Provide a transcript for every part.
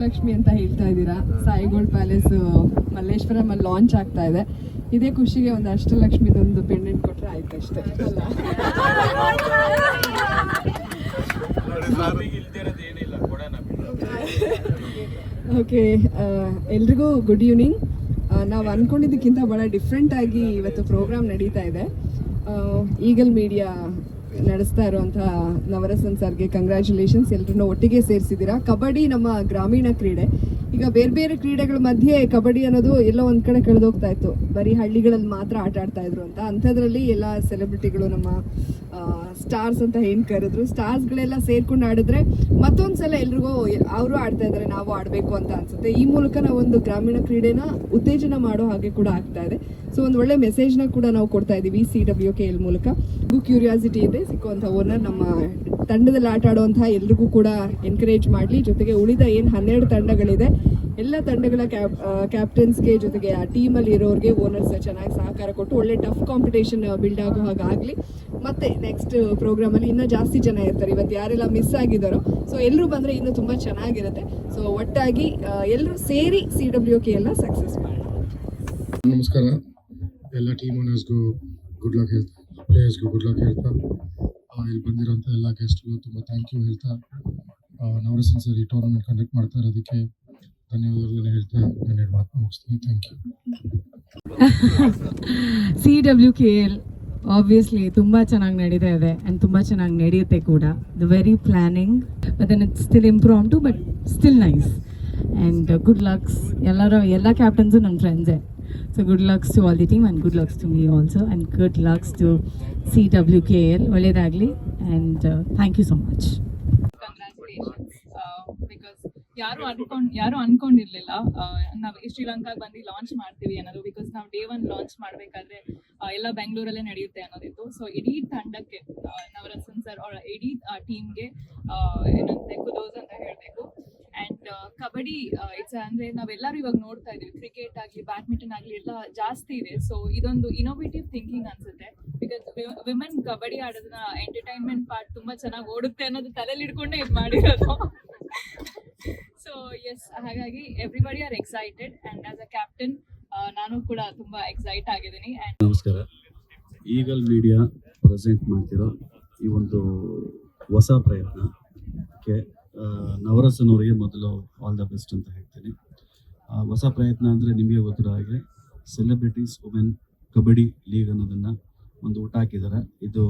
ಲಕ್ಷ್ಮಿ ಅಂತ ಹೇಳ್ತಾ ಇದ್ದೀರಾ. ಸಾಯಿಗೋಲ್ಡ್ ಪ್ಯಾಲೇಸ್ ಮಲ್ಲೇಶ್ವರಂ ಅಲ್ಲಿ ಲಾಂಚ್ ಆಗ್ತಾ ಇದೆ. ಇದೇ ಖುಷಿಗೆ ಒಂದು ಅಷ್ಟಲಕ್ಷ್ಮಿದೊಂದು ಪೆಂಡೆಂಟ್ ಕೊಟ್ರೆ ಆಯ್ತು ಅಷ್ಟೇ. ಓಕೆ, ಎಲ್ರಿಗೂ ಗುಡ್ ಈವ್ನಿಂಗ್. ನಾವು ಅಂದ್ಕೊಂಡಿದ್ದಕ್ಕಿಂತ ಭಾಳ ಡಿಫ್ರೆಂಟ್ ಆಗಿ ಇವತ್ತು ಪ್ರೋಗ್ರಾಮ್ ನಡೀತಾ ಇದೆ. ಈಗಲ್ ಮೀಡಿಯಾ ನಡೆಸ್ತಾ ಇರುವಂಥ ನವರಸನ್ ಸರ್ಗೆ ಕಂಗ್ರ್ಯಾಚುಲೇಷನ್ಸ್. ಎಲ್ಲರನ್ನೂ ಒಟ್ಟಿಗೆ ಸೇರಿಸಿದ್ದೀರಾ. ಕಬಡ್ಡಿ ನಮ್ಮ ಗ್ರಾಮೀಣ ಕ್ರೀಡೆ. ಈಗ ಬೇರೆ ಬೇರೆ ಕ್ರೀಡೆಗಳ ಮಧ್ಯೆ ಕಬಡ್ಡಿ ಅನ್ನೋದು ಎಲ್ಲೋ ಒಂದು ಕಡೆ ಕಳೆದೋಗ್ತಾ ಇತ್ತು. ಬರೀ ಹಳ್ಳಿಗಳಲ್ಲಿ ಮಾತ್ರ ಆಟ ಆಡ್ತಾ ಇದ್ರು ಅಂತ. ಅಂಥದ್ರಲ್ಲಿ ಎಲ್ಲ ಸೆಲೆಬ್ರಿಟಿಗಳು, ನಮ್ಮ ಸ್ಟಾರ್ಸ್ ಅಂತ ಏನು ಕರೆದ್ರು, ಸ್ಟಾರ್ಸ್ಗಳೆಲ್ಲ ಸೇರ್ಕೊಂಡು ಆಡಿದ್ರೆ ಮತ್ತೊಂದು ಸಲ ಎಲ್ರಿಗೂ ಅವರು ಆಡ್ತಾ ಇದ್ದಾರೆ, ನಾವು ಆಡಬೇಕು ಅಂತ ಅನ್ಸುತ್ತೆ. ಈ ಮೂಲಕ ನಾವೊಂದು ಗ್ರಾಮೀಣ ಕ್ರೀಡೆನ ಉತ್ತೇಜನ ಮಾಡೋ ಹಾಗೆ ಕೂಡ ಆಗ್ತಾ ಇದೆ. ಸೊ ಒಂದು ಒಳ್ಳೆ ಮೆಸೇಜ್ನ ಕೂಡ ನಾವು ಕೊಡ್ತಾ ಇದ್ದೀವಿ CWKL ಮೂಲಕ. ಕ್ಯೂರಿಯಾಸಿಟಿ ಇದೆ, ಸಿಕ್ಕುವಂಥ ಓನರ್ ನಮ್ಮ ತಂಡದಲ್ಲಿ ಆಟ ಆಡುವಂತಹ ಎಲ್ರಿಗೂ ಕೂಡ ಎನ್ಕರೇಜ್ ಮಾಡಲಿ. ಜೊತೆಗೆ ಉಳಿದ ಏನು 12 ತಂಡಗಳಿದೆ, ಎಲ್ಲ ತಂಡಗಳ ಕ್ಯಾಪ್ಟನ್ಸ್ಗೆ ಜೊತೆಗೆ ಆ ಟೀಮಲ್ಲಿ ಇರೋರಿಗೆ ಓನರ್ಸ್ ಚೆನ್ನಾಗಿ ಸಹಕಾರ ಕೊಟ್ಟು ಒಳ್ಳೆ ಟಫ್ ಕಾಂಪಿಟೇಷನ್ ಬಿಲ್ಡ್ ಆಗೋ ಹಾಗಾಗಲಿ. ಮತ್ತೆ ನೆಕ್ಸ್ಟ್ ಪ್ರೋಗ್ರಾಮಲ್ಲಿ ಇನ್ನೂ ಜಾಸ್ತಿ ಜನ ಇರ್ತಾರೆ. ಇವತ್ತು ಯಾರೆಲ್ಲ ಮಿಸ್ ಆಗಿದ್ದಾರೋ, ಸೊ ಎಲ್ಲರೂ ಬಂದರೆ ಇನ್ನೂ ತುಂಬ ಚೆನ್ನಾಗಿರುತ್ತೆ. ಸೊ ಒಟ್ಟಾಗಿ ಎಲ್ಲರೂ ಸೇರಿ CWKL ಸಕ್ಸಸ್ ಮಾಡೋಣ. ನಮಸ್ಕಾರ. ಎಲ್ಲ ಟೀಮ್ ಓನರ್ಸ್ಗೂ ಗುಡ್ ಲಕ್ ಹೇಳ್ತಾ, ಪ್ಲೇಯರ್ಸ್ಗೂ ಗುಡ್ ಲಕ್ ಹೇಳ್ತಾ, ಇಲ್ಲಿ ಬಂದಿರೋಂಥ ಎಲ್ಲ ಗೆಸ್ಟ್ಗೂ ತುಂಬ ಥ್ಯಾಂಕ್ ಯು ಹೇಳ್ತಾ, ನವರಸನ್ ಸರ್ ಈ ಟೂರ್ನಮೆಂಟ್ ಕಂಡಕ್ಟ್ ಮಾಡ್ತಾ ಇರೋದಕ್ಕೆ ಧನ್ಯವಾದಗಳನ್ನ ಹೇಳ್ತಾ ನನ್ನ ಮಾತು ಮುಗಿಸ್ತೀನಿ. Thank you. CWKL ಆಬ್ವಿಯಸ್ಲಿ ತುಂಬ ಚೆನ್ನಾಗಿ ನಡೀತಾ ಇದೆ ಆ್ಯಂಡ್ ತುಂಬ ಚೆನ್ನಾಗಿ ನಡೆಯುತ್ತೆ ಕೂಡ. The very planning, but then it's still improved but still nice. And good lucks ಎಲ್ಲ ಕ್ಯಾಪ್ಟನ್ಸು ನನ್ನ ಫ್ರೆಂಡ್ಸೇ. So good lucks to all the team and good lucks to me also, and good lucks to CWKL. ಒಳ್ಳೆಯದಾಗಲಿ and thank you so much. Congratulations, because ಯಾರು ಅನ್ಕೊಂಡಿರ್ಲಿಲ್ಲ ನಾವು ಶ್ರೀಲಂಕಾಗೆ ಬಂದು launch ಮಾಡ್ತೀವಿ ಅನ್ನೋದು. ಬಿಕಾಸ್ ನಾವು Day 1 ಲಾಂಚ್ ಮಾಡಬೇಕಾದ್ರೆ ಎಲ್ಲ ಬೆಂಗಳೂರಲ್ಲೇ ನಡೆಯುತ್ತೆ ಅನ್ನೋದಿತ್ತು. ಸೊ ಇಡೀ ತಂಡಕ್ಕೆ, ನವರಸನ್ ಸರ್ ಇಡೀ ಟೀಮ್ಗೆ ಏನಂತೆ ಕುದೋಸ್ ಅಂತ ಹೇಳಬೇಕು. ಆ್ಯಂಡ್ ಕಬಡ್ಡಿ ಇಟ್ಸ್ ಅಂದರೆ ನಾವೆಲ್ಲರೂ ಇವಾಗ ನೋಡ್ತಾ ಇದೀವಿ, ಕ್ರಿಕೆಟ್ ಆಗಲಿ ಬ್ಯಾಡ್ಮಿಂಟನ್ ಆಗಲಿ ಎಲ್ಲ ಜಾಸ್ತಿ ಇದೆ. ಸೊ ಇದೊಂದು ಇನೋವೇಟಿವ್ ಥಿಂಕಿಂಗ್ ಅನ್ಸುತ್ತೆ. ಬಿಕಾಸ್ ವಿಮೆನ್ ಕಬಡ್ಡಿ ಆಡೋದನ್ನ ಎಂಟರ್ಟೈನ್ಮೆಂಟ್ ಪಾರ್ಟ್ ತುಂಬ ಚೆನ್ನಾಗಿ ಓಡುತ್ತೆ ಅನ್ನೋದು ತಲೆಯಲ್ಲಿ ಇಟ್ಕೊಂಡೇ ಇದು ಮಾಡಿರೋದು. ಸೊ ಎಸ್, ಹಾಗಾಗಿ everybody are excited and as a captain ನಾನು ಕೂಡ ತುಂಬ ಎಕ್ಸೈಟ್ ಆಗಿದ್ದೀನಿ. ಆ್ಯಂಡ್ ನಮಸ್ಕಾರ. ಈಗಲ್ ಮೀಡಿಯಾ ಪ್ರೆಸೆಂಟ್ ಮಾಡ್ತಿರೋ ಈ ಒಂದು ಹೊಸ ಪ್ರಯತ್ನಕ್ಕೆ ನವರಸನ್ ಅವರಿಗೆ ಮೊದಲು ಆಲ್ ದ ಬೆಸ್ಟ್ ಅಂತ ಹೇಳ್ತೀನಿ. ಹೊಸ ಪ್ರಯತ್ನ ಅಂದರೆ ನಿಮಗೆ ಗೊತ್ತಿರೋ ಹಾಗೆ ಸೆಲೆಬ್ರಿಟೀಸ್ ವುಮೆನ್ ಕಬಡ್ಡಿ ಲೀಗ್ ಅನ್ನೋದನ್ನು ಒಂದು ಊಟ ಹಾಕಿದ್ದಾರೆ. ಇದು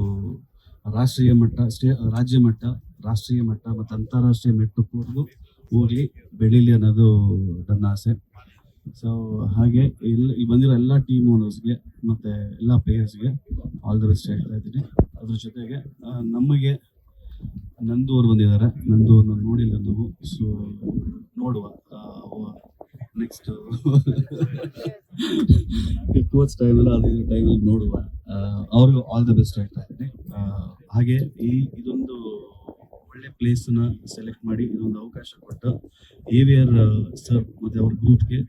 ರಾಷ್ಟ್ರೀಯ ಮಟ್ಟ, ರಾಜ್ಯ ಮಟ್ಟ, ರಾಷ್ಟ್ರೀಯ ಮಟ್ಟ ಮತ್ತು ಅಂತಾರಾಷ್ಟ್ರೀಯ ಮಟ್ಟಕ್ಕೂ ಹೋಗಲಿ ಬೆಳೀಲಿ ಅನ್ನೋದು ನನ್ನ ಆಸೆ. ಸೊ ಹಾಗೆ ಇಲ್ಲಿ ಬಂದಿರೋ ಎಲ್ಲ ಟೀಮ್ ಓನರ್ಸ್ಗೆ ಮತ್ತು ಎಲ್ಲ ಪ್ಲೇಯರ್ಸ್ಗೆ ಆಲ್ ದ ಬೆಸ್ಟ್ ಹೇಳ್ತಾ ಇದ್ದೀನಿ. ಅದ್ರ ಜೊತೆಗೆ ನಮಗೆ ನಂದು ಅವ್ರು ಬಂದಿದ್ದಾರೆ. ನಂದು ಅವ್ರನ್ನ ನೋಡಿಲ್ಲ ನಾವು, ಸೊ ನೋಡುವ ನೆಕ್ಸ್ಟ್ ಕೋಚ್ ಟೈಮಲ್ಲಿ ಅದೇ ಟೈಮಲ್ಲಿ ನೋಡುವ. ಅವ್ರಿಗೂ ಆಲ್ ದ ಬೆಸ್ಟ್ ಹೇಳ್ತಾ ಇದ್ದೀನಿ. ಹಾಗೆ ಇದೊಂದು ಒಳ್ಳೆ ಪ್ಲೇಸನ್ನ ಸೆಲೆಕ್ಟ್ ಮಾಡಿ ಇದೊಂದು ಅವಕಾಶ ಕೊಟ್ಟು AVR ಸರ್ ಮತ್ತು ಅವ್ರ ಗ್ರೂಪ್ಗೆ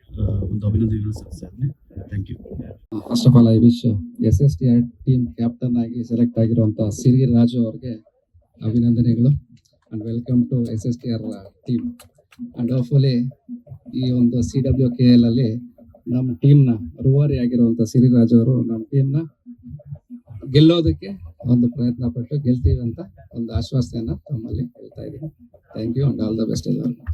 ಒಂದು ಅಭಿನಂದನೆಗಳನ್ನು ಸಲ್ಲಿಸ್ತಾ ಇದ್ದೀನಿ. Thank you. First of all I wish SSTR team captain ಆಗಿ ಸೆಲೆಕ್ಟ್ ಆಗಿರುವಂಥ ಸಿರಿ ರಾಜು ಅವ್ರಿಗೆ ಅಭಿನಂದನೆಗಳು and welcome to SSTR team. And hopefully ಈ ಒಂದು CWKL ಅಲ್ಲಿ ನಮ್ಮ ಟೀಮ್ನ ರೂವಾರಿ ಆಗಿರುವಂಥ ಸಿರಿರಾಜು ಅವರು ನಮ್ಮ ಟೀಮ್ನ ಗೆಲ್ಲೋದಕ್ಕೆ ಒಂದು ಪ್ರಯತ್ನ ಪಟ್ಟು ಗೆಲ್ತೀವಿ ಅಂತ ಒಂದು ಆಶ್ವಾಸನೆಯನ್ನು ತಮ್ಮಲ್ಲಿ ಹೇಳ್ತಾ ಇದ್ದೀನಿ. Thank you and all the best ಎಲ್ಲರಿಗೂ.